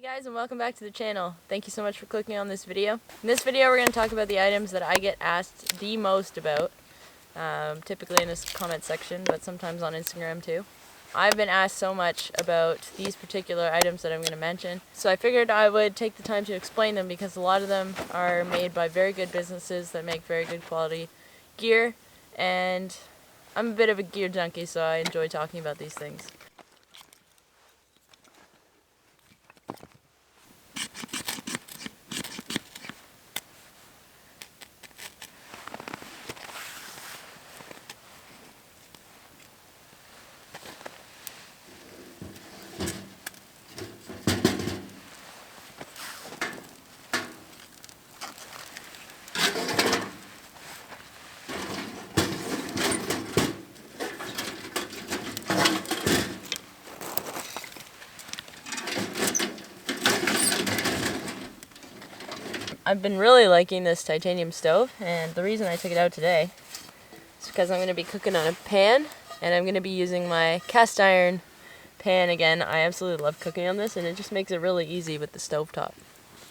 Hey guys, and welcome back to the channel. Thank you so much for clicking on this video. In this video we're going to talk about the items that I get asked the most about, typically in this comment section, but sometimes on Instagram too. I've been asked so much about these particular items that I'm going to mention, so I figured I would take the time to explain them because a lot of them are made by very good businesses that make very good quality gear, and I'm a bit of a gear junkie, so I enjoy talking about these things. I've been really liking this titanium stove, and the reason I took it out today is because I'm going to be cooking on a pan, and I'm going to be using my cast iron pan again. I absolutely love cooking on this, and it just makes it really easy with the stovetop.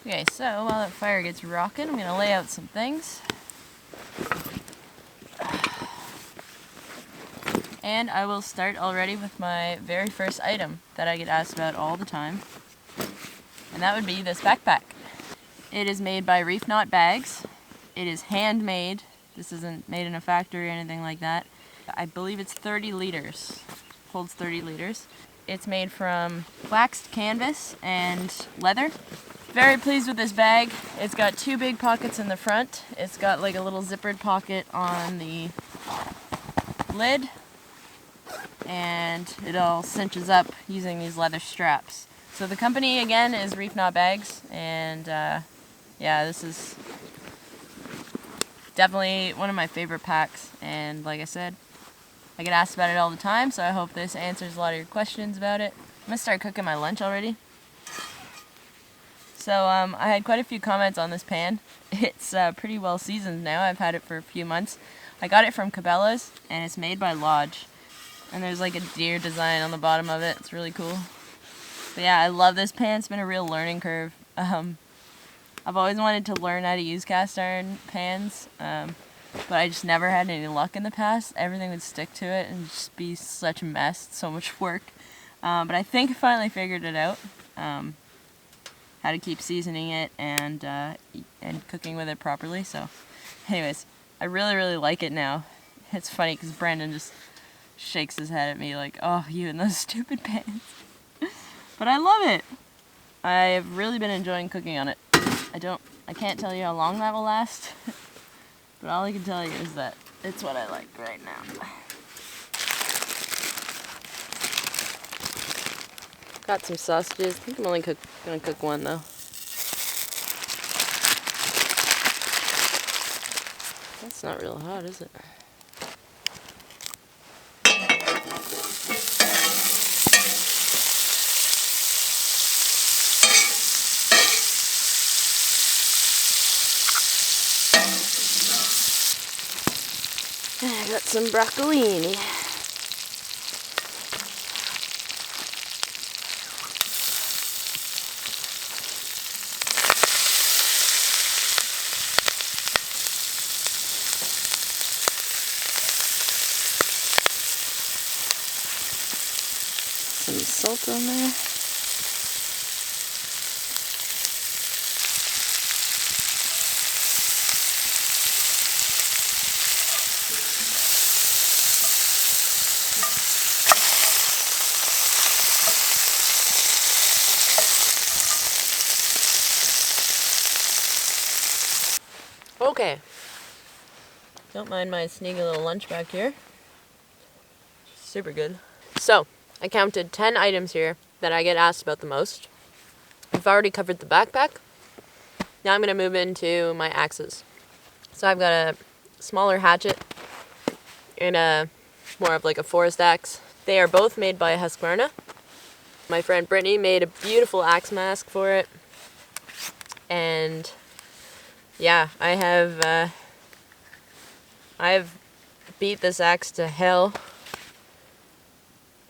Okay, so while that fire gets rocking, I'm going to lay out some things. And I will start already with my very first item that I get asked about all the time, and that would be this backpack. It is made by Reef Knot Bags. It is handmade. This isn't made in a factory or anything like that. I believe it's 30 liters. Holds 30 liters. It's made from waxed canvas and leather. Very pleased with this bag. It's got two big pockets in the front. It's got like a little zippered pocket on the lid. And it all cinches up using these leather straps. So the company again is Reef Knot Bags, and yeah, this is definitely one of my favorite packs, and like I said, I get asked about it all the time, so I hope this answers a lot of your questions about it. I'm going to start cooking my lunch already. So I had quite a few comments on this pan. It's pretty well seasoned now. I've had it for a few months. I got it from Cabela's, and it's made by Lodge. And there's like a deer design on the bottom of it. It's really cool. But yeah, I love this pan. It's been a real learning curve. I've always wanted to learn how to use cast iron pans, but I just never had any luck in the past. Everything would stick to it and just be such a mess, so much work. But I think I finally figured it out, how to keep seasoning it and cooking with it properly. So anyways, I really like it now. It's funny because Brandon just shakes his head at me like, oh, you and those stupid pans. But I love it. I've really been enjoying cooking on it. I can't tell you how long that will last, but all I can tell you is that it's what I like right now. Got some sausages. I think I'm only gonna cook one though. That's not real hot, is it? I got some broccolini. Some salt on there. Okay, don't mind my sneaky little lunch back here. Super good. So, I counted 10 items here that I get asked about the most. We've already covered the backpack. Now I'm going to move into my axes. So I've got a smaller hatchet and more of like a forest axe. They are both made by Husqvarna. My friend Brittany made a beautiful axe mask for it. And yeah, I've beat this axe to hell,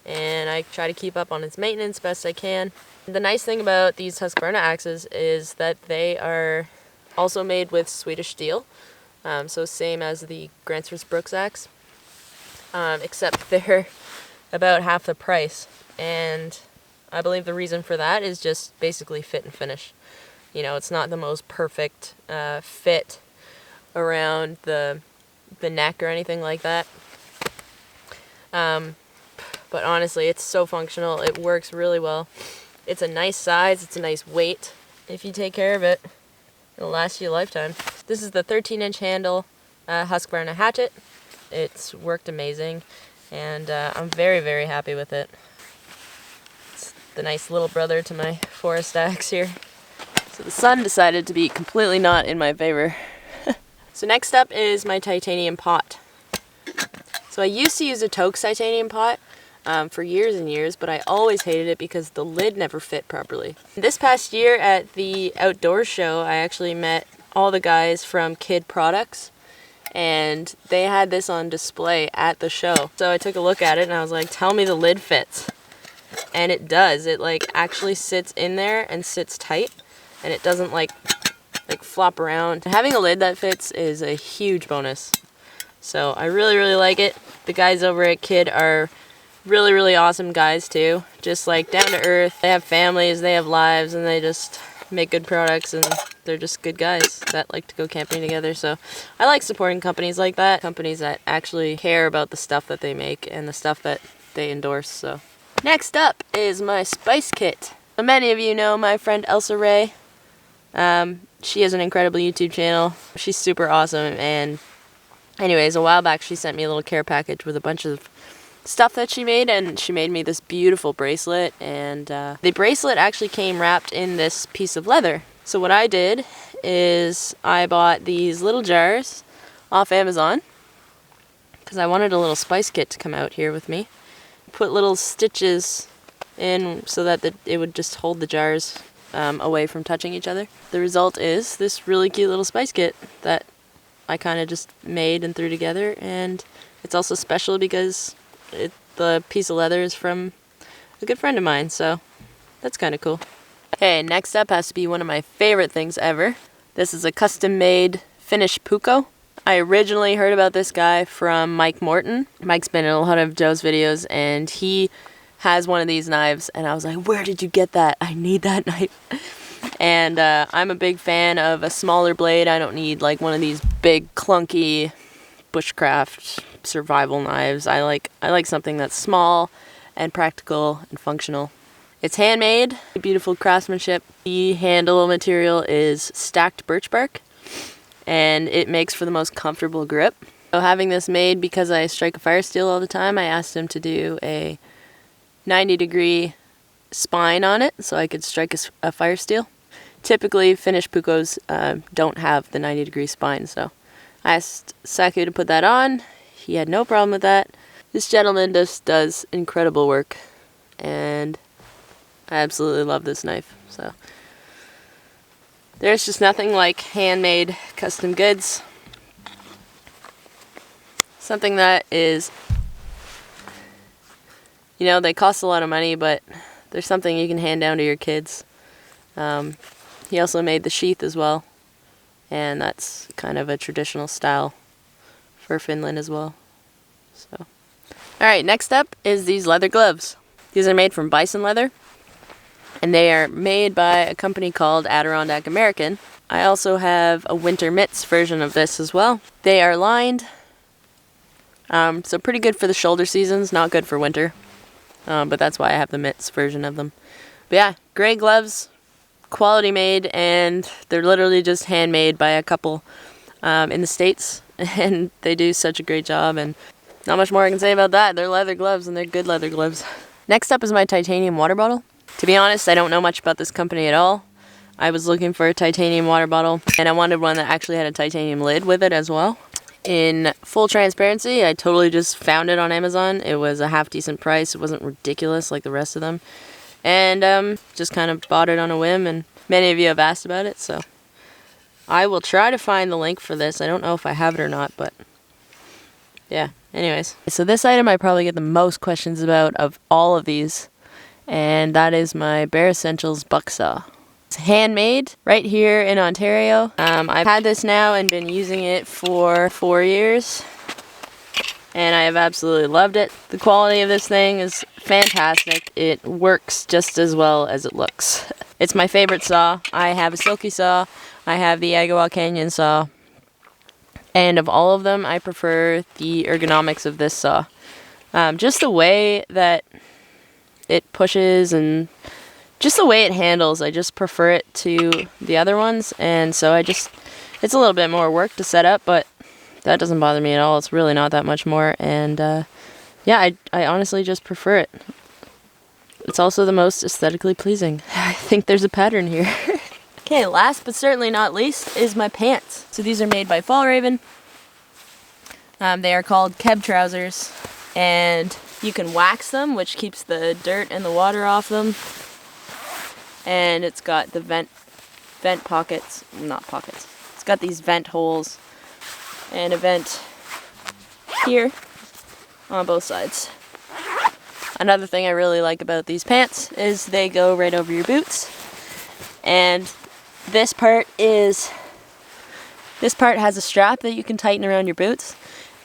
and I try to keep up on its maintenance best I can. The nice thing about these Husqvarna axes is that they are also made with Swedish steel, so same as the Gränsfors Brooks axe, except they're about half the price, and I believe the reason for that is just basically fit and finish. You know, it's not the most perfect fit around the neck or anything like that. But honestly, it's so functional. It works really well. It's a nice size. It's a nice weight. If you take care of it, it'll last you a lifetime. This is the 13-inch handle Husqvarna hatchet. It's worked amazing, and I'm very, very happy with it. It's the nice little brother to my forest axe here. So the sun decided to be completely not in my favor. So next up is my titanium pot. So I used to use a Toaks titanium pot for years and years, but I always hated it because the lid never fit properly. This past year at the outdoor show, I actually met all the guys from Kid Products, and they had this on display at the show. So I took a look at it and I was like, tell me the lid fits. And it does. It like actually sits in there and sits tight, and it doesn't like flop around. Having a lid that fits is a huge bonus. So I really, really like it. The guys over at Kid are really, really awesome guys too. Just like down to earth. They have families, they have lives, and they just make good products, and they're just good guys that like to go camping together. So I like supporting companies like that. Companies that actually care about the stuff that they make and the stuff that they endorse. So next up is my spice kit. So many of you know my friend Elsa Ray. She has an incredible YouTube channel. She's super awesome, and anyways, a while back she sent me a little care package with a bunch of stuff that she made, and she made me this beautiful bracelet, and the bracelet actually came wrapped in this piece of leather. So what I did is I bought these little jars off Amazon because I wanted a little spice kit to come out here with me. Put little stitches in so that it would just hold the jars away from touching each other. The result is this really cute little spice kit that I kind of just made and threw together, and it's also special because the piece of leather is from a good friend of mine, so that's kind of cool. Okay, next up has to be one of my favorite things ever. This is a custom-made Finnish puukko. I originally heard about this guy from Mike Morton. Mike's been in a lot of Joe's videos, and he has one of these knives, and I was like, where did you get that? I need that knife. And I'm a big fan of a smaller blade. I don't need like one of these big clunky bushcraft survival knives. I like something that's small and practical and functional. It's handmade, beautiful craftsmanship. The handle material is stacked birch bark, and it makes for the most comfortable grip. So having this made, because I strike a fire steel all the time, I asked him to do a 90-degree spine on it so I could strike a fire steel. Typically, Finnish puukkos don't have the 90-degree spine, so I asked Saku to put that on. He had no problem with that. This gentleman just does incredible work, and I absolutely love this knife. So there's just nothing like handmade custom goods. Something that is, you know, they cost a lot of money, but there's something you can hand down to your kids. He also made the sheath as well, and that's kind of a traditional style for Finland as well. So, alright, next up is these leather gloves. These are made from bison leather, and they are made by a company called Adirondack American. I also have a winter mitts version of this as well. They are lined, so pretty good for the shoulder seasons, not good for winter. But that's why I have the mitts version of them. But yeah, gray gloves, quality made, and they're literally just handmade by a couple in the States, and they do such a great job, and not much more I can say about that. They're leather gloves, and they're good leather gloves. Next up is my titanium water bottle. To be honest, I don't know much about this company at all. I was looking for a titanium water bottle, and I wanted one that actually had a titanium lid with it as well. In full transparency, I totally just found it on Amazon. It was a half decent price. It wasn't ridiculous like the rest of them. And just kind of bought it on a whim, and many of you have asked about it, so I will try to find the link for this. I don't know if I have it or not, but yeah, anyways. So this item I probably get the most questions about of all of these, and that is my Bare Essentials buck saw. It's handmade right here in Ontario. I've had this now and been using it for 4 years, and I have absolutely loved it. The quality of this thing is fantastic. It works just as well as it looks. It's my favorite saw. I have a Silky saw, I have the Agawa Canyon saw, and of all of them, I prefer the ergonomics of this saw. Just the way that it pushes and just the way it handles, I just prefer it to the other ones, and so it's a little bit more work to set up, but that doesn't bother me at all. It's really not that much more, and yeah, I honestly just prefer it. It's also the most aesthetically pleasing. I think there's a pattern here. Okay, last but certainly not least is my pants. So these are made by Fjallraven. They are called Keb trousers, and you can wax them, which keeps the dirt and the water off them. And it's got the vent pockets, not pockets. It's got these vent holes and a vent here on both sides. Another thing I really like about these pants is they go right over your boots, and this part has a strap that you can tighten around your boots,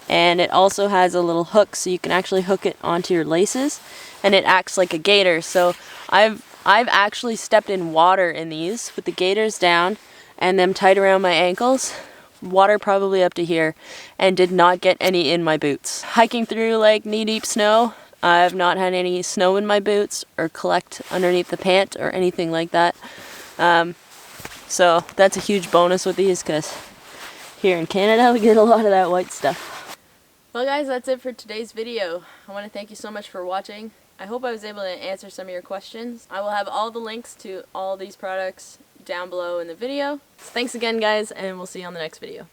and it also has a little hook so you can actually hook it onto your laces, and it acts like a gaiter. So I've actually stepped in water in these with the gaiters down and them tight around my ankles, water probably up to here, and did not get any in my boots. Hiking through like knee-deep snow, I've not had any snow in my boots or collect underneath the pant or anything like that. So that's a huge bonus with these, because here in Canada we get a lot of that white stuff. Well guys, that's it for today's video. I want to thank you so much for watching. I hope I was able to answer some of your questions. I will have all the links to all these products down below in the video. So thanks again guys, and we'll see you on the next video.